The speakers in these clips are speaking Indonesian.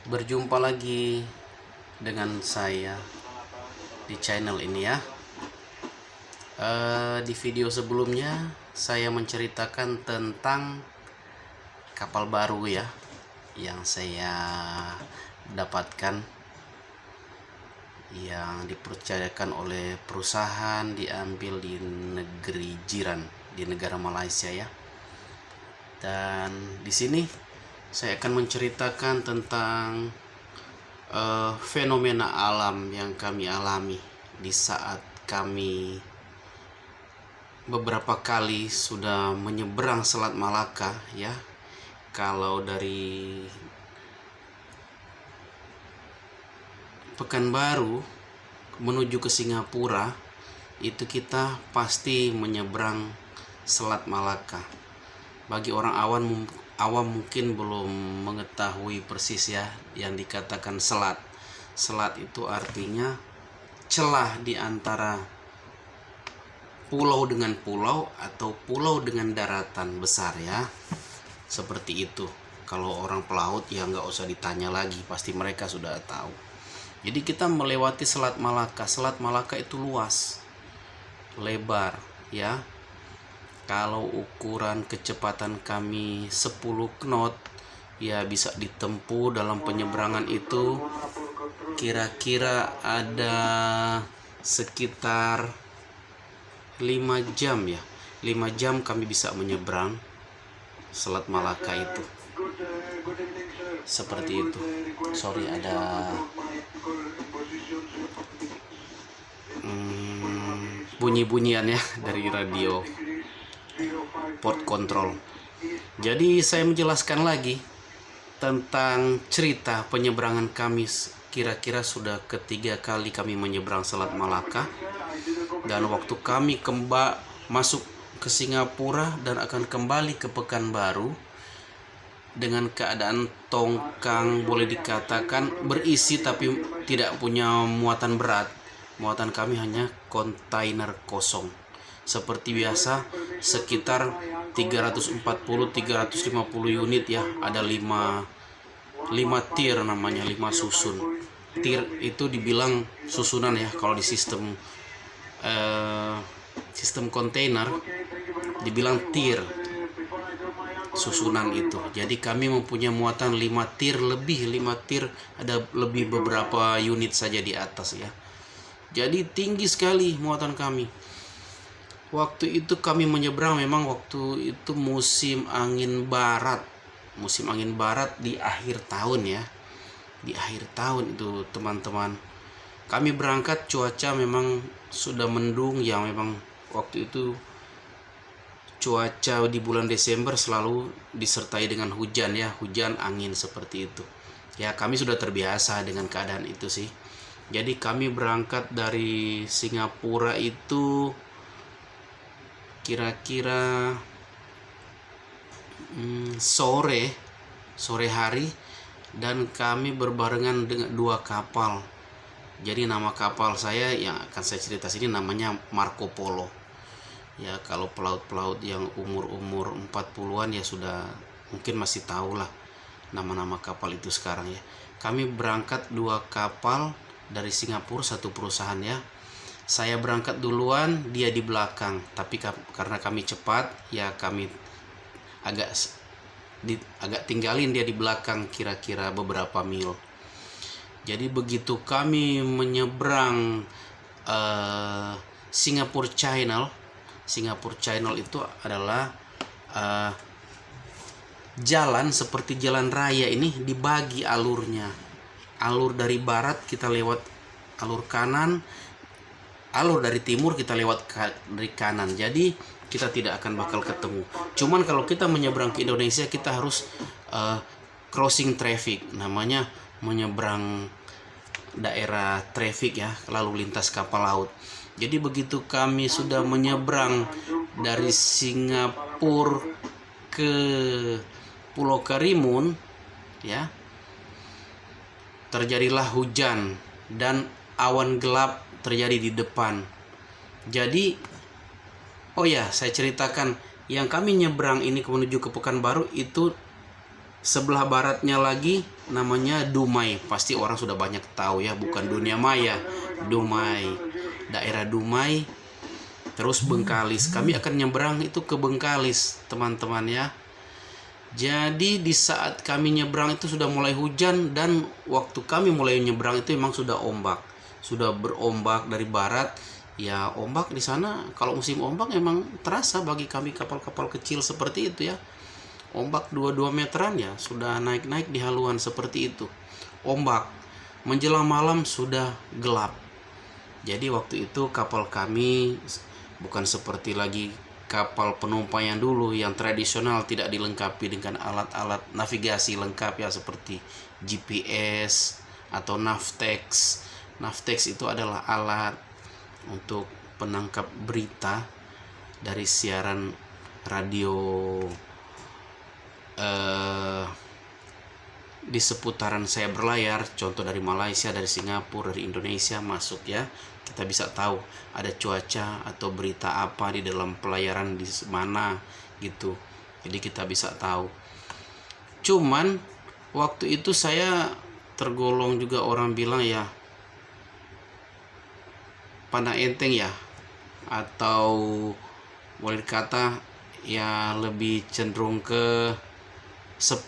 Berjumpa lagi dengan saya di channel ini ya. Di video sebelumnya saya menceritakan tentang kapal baru ya yang saya dapatkan, yang dipercayakan oleh perusahaan, diambil di negeri jiran, di negara Malaysia ya. Dan di sini saya akan menceritakan tentang fenomena alam yang kami alami di saat kami beberapa kali sudah menyeberang Selat Malaka ya. Kalau dari Pekanbaru menuju ke Singapura itu kita pasti menyeberang Selat Malaka. Bagi orang awam mungkin belum mengetahui persis ya yang dikatakan selat. Selat itu artinya celah di antara pulau dengan pulau atau pulau dengan daratan besar ya. Seperti itu. Kalau orang pelaut ya nggak usah ditanya lagi, pasti mereka sudah tahu. Jadi kita melewati Selat Malaka. Selat Malaka itu luas, lebar ya. Kalau ukuran kecepatan kami 10 knot ya bisa ditempuh dalam penyeberangan itu kira-kira ada sekitar 5 jam ya. 5 jam kami bisa menyeberang Selat Malaka itu. Seperti itu. Sorry ada bunyi-bunyian ya dari radio port control. Jadi saya menjelaskan lagi tentang cerita penyeberangan kami. Kira-kira sudah ketiga kali kami menyeberang Selat Malaka. Dan waktu kami masuk ke Singapura dan akan kembali ke Pekanbaru dengan keadaan tongkang boleh dikatakan berisi tapi tidak punya muatan berat. Muatan kami hanya kontainer kosong. Seperti biasa sekitar 340-350 unit ya. Ada 5 tier namanya, 5 susun. Tier itu dibilang susunan ya. Kalau di sistem kontainer dibilang tier, susunan itu. Jadi kami mempunyai muatan 5 tier lebih, 5 tier ada lebih beberapa unit saja di atas ya. Jadi tinggi sekali muatan kami. Waktu itu kami menyeberang memang waktu itu musim angin barat. Musim angin barat di akhir tahun ya. Di akhir tahun itu teman-teman. Kami berangkat cuaca memang sudah mendung ya, memang waktu itu cuaca di bulan Desember selalu disertai dengan hujan ya, hujan angin seperti itu. Ya kami sudah terbiasa dengan keadaan itu sih. Jadi kami berangkat dari Singapura itu kira-kira sore hari, dan kami berbarengan dengan 2 kapal. Jadi nama kapal saya yang akan saya cerita sini namanya Marco Polo. Ya kalau pelaut-pelaut yang umur 40-an ya sudah mungkin masih tahu lah nama-nama kapal itu sekarang ya. Kami berangkat 2 kapal dari Singapura, satu perusahaan ya. Saya berangkat duluan, dia di belakang. Tapi karena kami cepat ya kami agak tinggalin dia di belakang kira-kira beberapa mil. Jadi begitu kami menyeberang Singapore Channel itu adalah jalan seperti jalan raya ini dibagi alurnya. Alur dari barat kita lewat alur kanan, alur dari timur kita lewat dari kanan. Jadi kita tidak akan bakal ketemu. Cuman kalau kita menyeberang ke Indonesia kita harus crossing traffic, namanya menyeberang daerah traffic ya, lalu lintas kapal laut. Jadi begitu kami sudah menyeberang dari Singapura ke Pulau Karimun ya, terjadilah hujan dan awan gelap terjadi di depan. Jadi oh ya, saya ceritakan yang kami nyebrang ini menuju ke Pekanbaru itu Sebelah baratnya lagi namanya Dumai. Pasti orang sudah banyak tahu ya, bukan dunia maya. Dumai, daerah Dumai. Terus Bengkalis. Kami akan nyebrang itu ke Bengkalis, teman-teman ya. Jadi di saat kami nyebrang itu sudah mulai hujan, dan waktu kami mulai nyebrang itu memang sudah ombak. Sudah berombak dari barat. Ya, ombak di sana kalau musim ombak memang terasa bagi kami kapal-kapal kecil seperti itu ya. Ombak 2 meteran ya, sudah naik-naik di haluan seperti itu. Ombak menjelang malam sudah gelap. Jadi waktu itu kapal kami bukan seperti lagi kapal penumpang yang dulu yang tradisional, tidak dilengkapi dengan alat-alat navigasi lengkap ya, seperti GPS atau Navtex. Navtex itu adalah alat untuk penangkap berita dari siaran radio di seputaran saya berlayar, contoh dari Malaysia, dari Singapura, dari Indonesia masuk ya. Kita bisa tahu ada cuaca atau berita apa di dalam pelayaran di mana gitu. Jadi kita bisa tahu. Cuman waktu itu saya tergolong juga orang bilang ya pandang enteng ya, atau boleh dikata ya lebih cenderung ke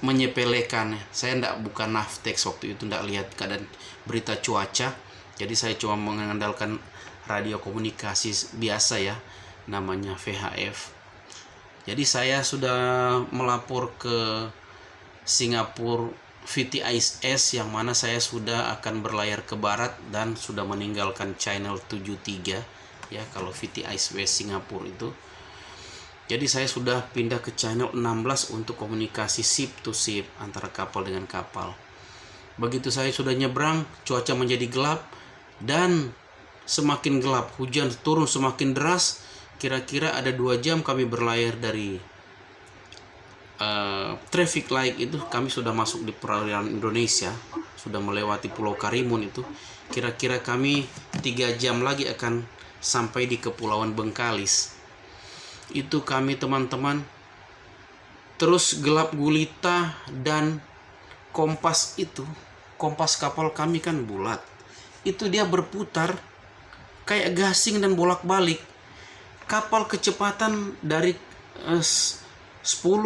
menyepelekan. Saya bukan Navtex waktu itu, ndak lihat keadaan berita cuaca. Jadi saya cuma mengandalkan radio komunikasi biasa ya, namanya VHF. Jadi saya sudah melapor ke Singapura VTIS, yang mana saya sudah akan berlayar ke barat dan sudah meninggalkan channel 73 ya, kalau VTIS Singapura itu. Jadi saya sudah pindah ke channel 16 untuk komunikasi ship to ship, antara kapal dengan kapal. Begitu saya sudah nyebrang, cuaca menjadi gelap, dan semakin gelap, hujan turun semakin deras. Kira-kira ada 2 jam kami berlayar dari traffic light itu. Kami sudah masuk di perairan Indonesia, sudah melewati Pulau Karimun itu. Kira-kira kami 3 jam lagi akan sampai di Kepulauan Bengkalis. Itu kami teman-teman, terus gelap gulita, dan kompas kapal kami kan bulat, itu dia berputar kayak gasing dan bolak-balik. Kapal kecepatan dari 10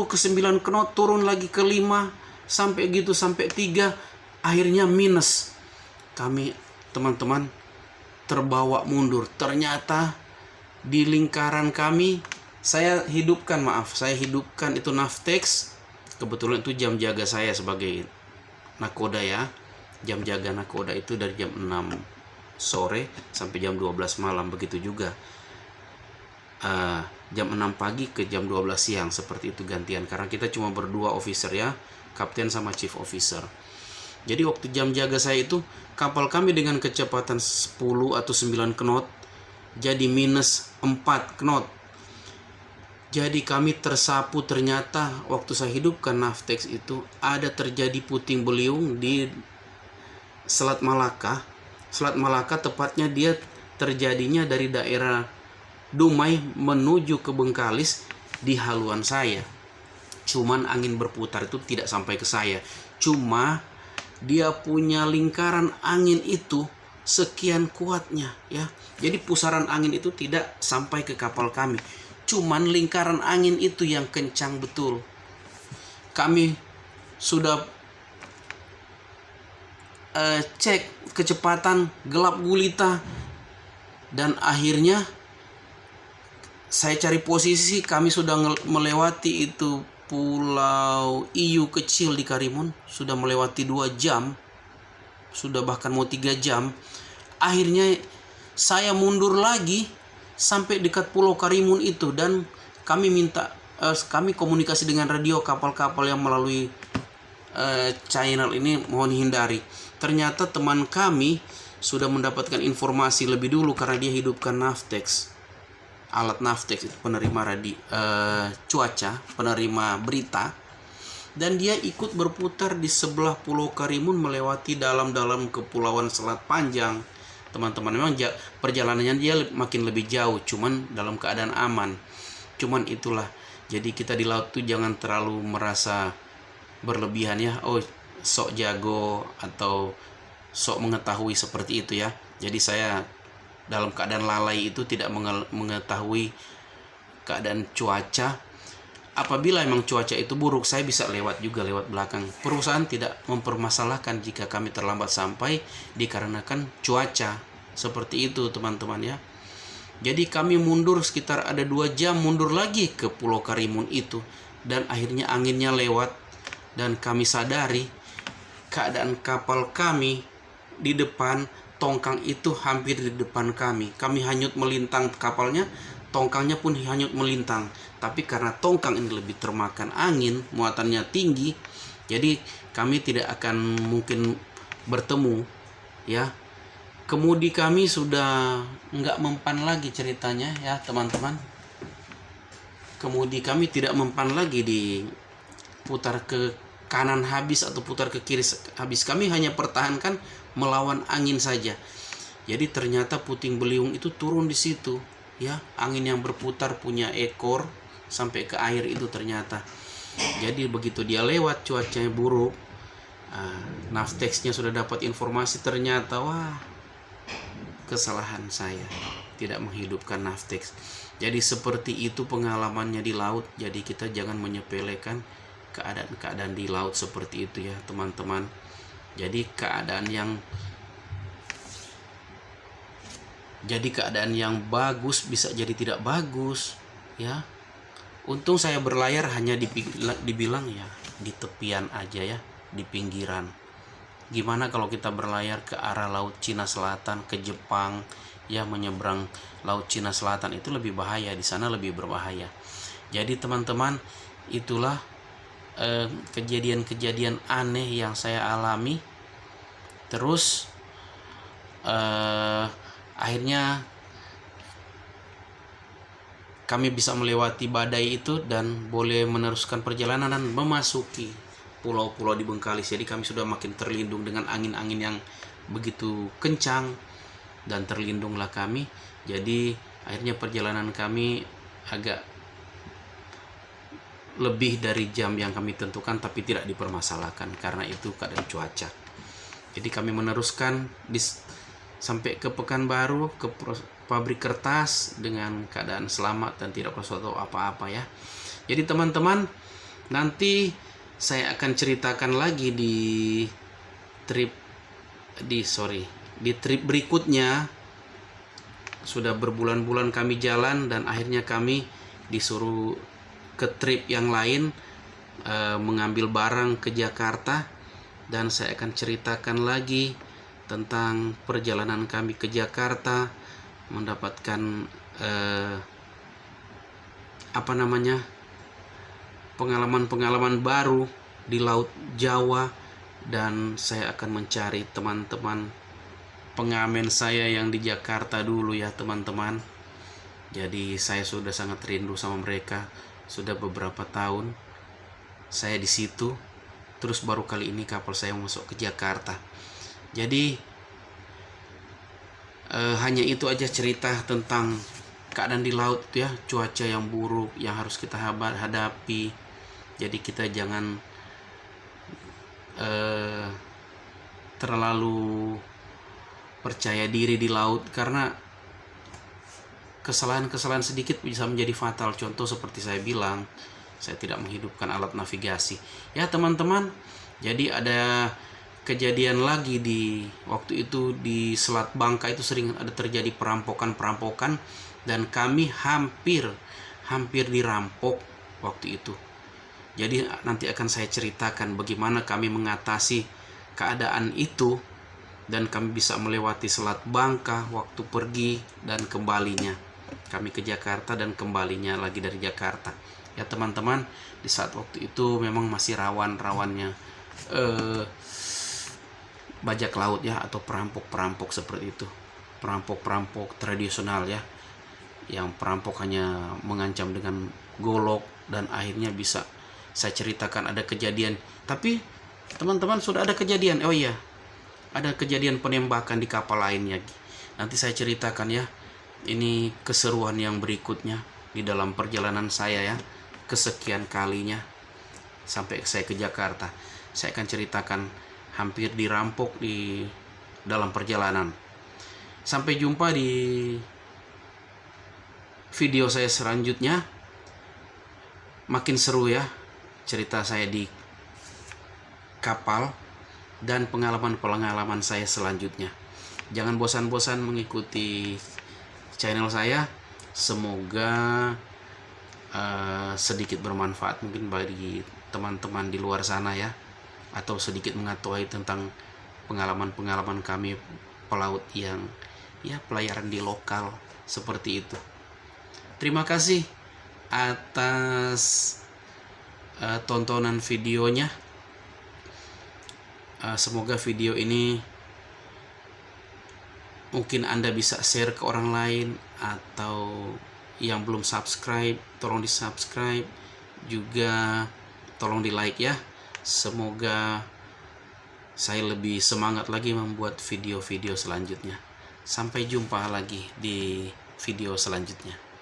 ke 9 knot turun lagi ke 5 sampai 3, akhirnya minus. Kami teman-teman terbawa mundur. Ternyata di lingkaran kami saya hidupkan itu Navtex. Kebetulan itu jam jaga saya sebagai nakoda ya. Jam jaga nakoda itu dari jam 6 sore sampai jam 12 malam. Begitu juga jam 6 pagi ke jam 12 siang, seperti itu gantian. Karena kita cuma berdua officer ya, kapten sama chief officer. Jadi waktu jam jaga saya itu, kapal kami dengan kecepatan 10 atau 9 knot jadi minus 4 knot. Jadi kami tersapu. Ternyata waktu saya hidupkan Navtex itu ada terjadi puting beliung di Selat Malaka. Selat Malaka tepatnya dia terjadinya dari daerah Dumai menuju ke Bengkalis di haluan saya. Cuman angin berputar itu tidak sampai ke saya. Cuma dia punya lingkaran angin itu sekian kuatnya ya. Jadi pusaran angin itu tidak sampai ke kapal kami. Cuman lingkaran angin itu yang kencang betul. Kami sudah cek kecepatan, gelap gulita, dan akhirnya saya cari posisi. Kami sudah melewati itu Pulau Iyu kecil di Karimun. Sudah melewati 2 jam. Sudah bahkan mau 3 jam. Akhirnya saya mundur lagi sampai dekat Pulau Karimun itu, dan kami komunikasi dengan radio kapal-kapal yang melalui channel ini, mohon hindari. Ternyata teman kami sudah mendapatkan informasi lebih dulu karena dia hidupkan Navtex. Alat Navtex itu penerima cuaca, penerima berita, dan dia ikut berputar di sebelah Pulau Karimun melewati dalam-dalam kepulauan Selat Panjang. Teman-teman, memang perjalanannya dia makin lebih jauh, cuman dalam keadaan aman. Cuman itulah, jadi kita di laut tuh jangan terlalu merasa berlebihan ya, oh sok jago atau sok mengetahui seperti itu ya. Jadi saya dalam keadaan lalai itu tidak mengetahui keadaan cuaca. Apabila memang cuaca itu buruk, saya bisa lewat juga, lewat belakang. Perusahaan tidak mempermasalahkan jika kami terlambat sampai dikarenakan cuaca. Seperti itu teman-teman ya. Jadi kami mundur sekitar ada 2 jam, mundur lagi ke Pulau Karimun itu. Dan akhirnya anginnya lewat dan kami sadari keadaan kapal kami di depan, tongkang itu hampir di depan kami. Kami hanyut melintang kapalnya, tongkangnya pun hanyut melintang. Tapi karena tongkang ini lebih termakan angin, muatannya tinggi, jadi kami tidak akan mungkin bertemu ya. Kemudi kami sudah nggak mempan lagi ceritanya ya teman-teman. Kemudi kami tidak mempan lagi diputar ke kanan habis atau putar ke kiri habis. Kami hanya pertahankan melawan angin saja. Jadi ternyata puting beliung itu turun di situ ya. Angin yang berputar punya ekor sampai ke air itu ternyata. Jadi begitu dia lewat cuacanya buruk, Navtex-nya sudah dapat informasi, ternyata wah, kesalahan saya tidak menghidupkan Navtex. Jadi seperti itu pengalamannya di laut. Jadi kita jangan menyepelekan keadaan-keadaan di laut seperti itu ya teman-teman. Jadi keadaan yang bagus bisa jadi tidak bagus ya. Untung saya berlayar hanya dibilang ya di tepian aja ya, di pinggiran. Gimana kalau kita berlayar ke arah Laut Cina Selatan, ke Jepang ya, menyeberang Laut Cina Selatan itu lebih bahaya, di sana lebih berbahaya. Jadi teman-teman, itulah kejadian-kejadian aneh yang saya alami. Terus akhirnya kami bisa melewati badai itu dan boleh meneruskan perjalanan dan memasuki pulau-pulau di Bengkalis. Jadi kami sudah makin terlindung dengan angin-angin yang begitu kencang dan terlindunglah kami. Jadi akhirnya perjalanan kami agak lebih dari jam yang kami tentukan, tapi tidak dipermasalahkan karena itu keadaan cuaca. Jadi kami meneruskan sampai ke Pekanbaru, ke pabrik kertas dengan keadaan selamat dan tidak bersuatu apa-apa ya. Jadi teman-teman, nanti saya akan ceritakan lagi di trip berikutnya. Sudah berbulan-bulan kami jalan dan akhirnya kami disuruh ke trip yang lain, mengambil barang ke Jakarta, dan saya akan ceritakan lagi tentang perjalanan kami ke Jakarta, mendapatkan pengalaman-pengalaman baru di Laut Jawa, dan saya akan mencari teman-teman pengamen saya yang di Jakarta dulu ya teman-teman. Jadi saya sudah sangat rindu sama mereka. Sudah beberapa tahun saya di situ. Terus baru kali ini kapal saya masuk ke Jakarta. Jadi hanya itu aja cerita tentang keadaan di laut ya, cuaca yang buruk yang harus kita hadapi. Jadi kita jangan terlalu percaya diri di laut, karena kesalahan-kesalahan sedikit bisa menjadi fatal. Contoh seperti saya bilang, saya tidak menghidupkan alat navigasi ya teman-teman. Jadi ada kejadian lagi di waktu itu di Selat Bangka itu sering ada terjadi perampokan dan kami hampir dirampok waktu itu. Jadi nanti akan saya ceritakan bagaimana kami mengatasi keadaan itu dan kami bisa melewati Selat Bangka waktu pergi dan kembalinya. Kami ke Jakarta dan kembalinya lagi dari Jakarta. Ya teman-teman, di saat waktu itu memang masih rawan-rawannya bajak laut ya, atau perampok-perampok seperti itu. Perampok-perampok tradisional ya, yang perampok hanya mengancam dengan golok, dan akhirnya bisa saya ceritakan ada kejadian. Tapi teman-teman, sudah ada kejadian, oh iya, ada kejadian penembakan di kapal lainnya. Nanti saya ceritakan ya. Ini keseruan yang berikutnya di dalam perjalanan saya ya, kesekian kalinya. sampai saya ke Jakarta. Saya akan ceritakan hampir dirampok di dalam perjalanan. Sampai jumpa di video saya selanjutnya. Makin seru ya cerita saya di kapal dan pengalaman-pengalaman saya selanjutnya. Jangan bosan-bosan mengikuti channel saya. Semoga sedikit bermanfaat mungkin bagi teman-teman di luar sana ya, atau sedikit mengetahui tentang pengalaman-pengalaman kami pelaut yang ya pelayaran di lokal seperti itu. Terima kasih atas tontonan videonya. Semoga video ini mungkin Anda bisa share ke orang lain, atau yang belum subscribe tolong di subscribe juga, tolong di like ya. Semoga saya lebih semangat lagi membuat video-video selanjutnya. Sampai jumpa lagi di video selanjutnya.